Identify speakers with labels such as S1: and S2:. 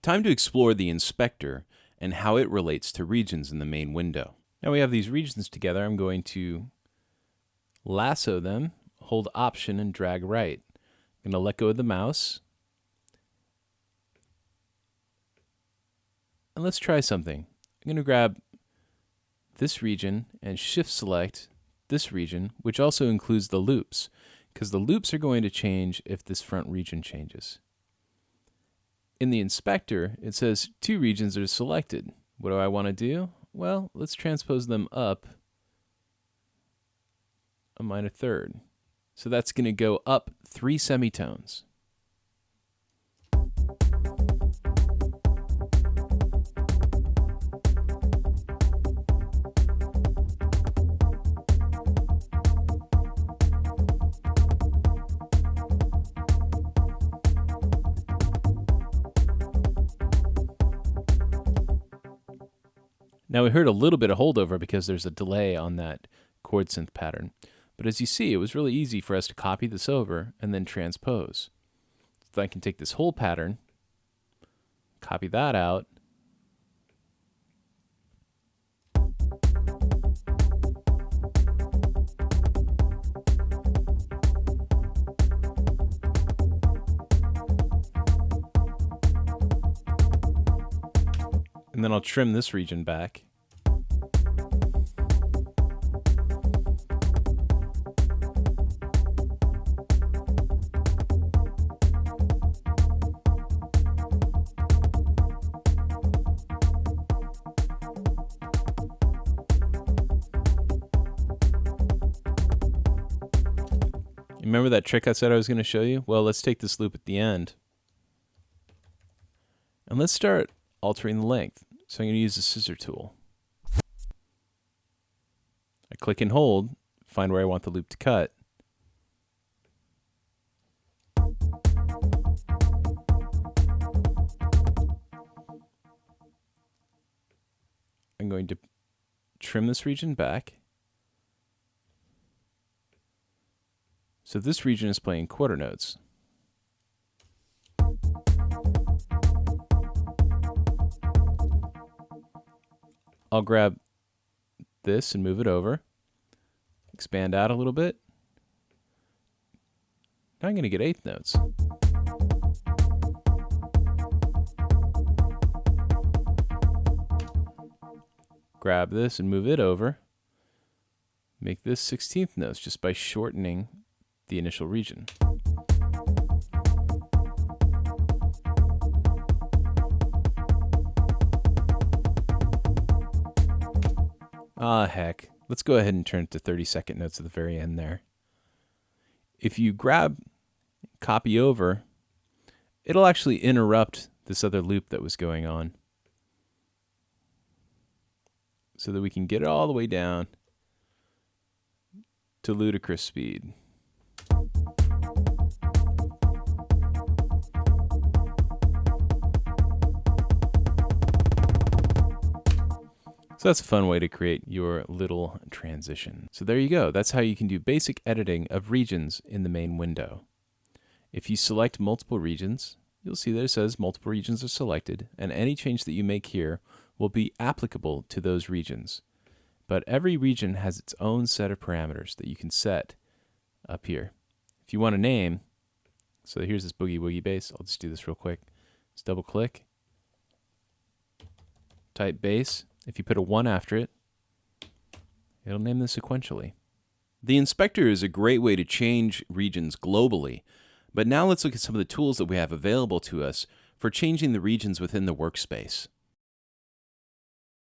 S1: Time to explore the inspector and how it relates to regions in the main window. Now we have these regions together. I'm going to lasso them, hold Option and drag right. I'm going to let go of the mouse. And let's try something. I'm going to grab this region and shift select this region, which also includes the loops, because the loops are going to change if this front region changes. In the inspector, it says 2 regions are selected. What do I want to do? Well, let's transpose them up a minor third. So that's going to go up 3 semitones. Now we heard a little bit of holdover because there's a delay on that chord synth pattern. But as you see, it was really easy for us to copy this over and then transpose. So I can take this whole pattern, copy that out, and then I'll trim this region back. Remember that trick I said I was going to show you? Well, let's take this loop at the end. And let's start altering the length. So I'm going to use the scissor tool. I click and hold, find where I want the loop to cut. I'm going to trim this region back. So this region is playing quarter notes. I'll grab this and move it over, expand out a little bit. Now I'm going to get eighth notes. Grab this and move it over. Make this 16th notes just by shortening the initial region. Ah, heck. Let's go ahead and turn it to 32nd notes at the very end there. If you grab, copy over, it'll actually interrupt this other loop that was going on, so that we can get it all the way down to ludicrous speed. So that's a fun way to create your little transition. So there you go. That's how you can do basic editing of regions in the main window. If you select multiple regions, you'll see that it says multiple regions are selected, and any change that you make here will be applicable to those regions. But every region has its own set of parameters that you can set up here. If you want a name, so here's this Boogie Woogie bass. I'll just do this real quick. Just double click, type bass. If you put a 1 after it, it'll name this sequentially. The inspector is a great way to change regions globally, but now let's look at some of the tools that we have available to us for changing the regions within the workspace.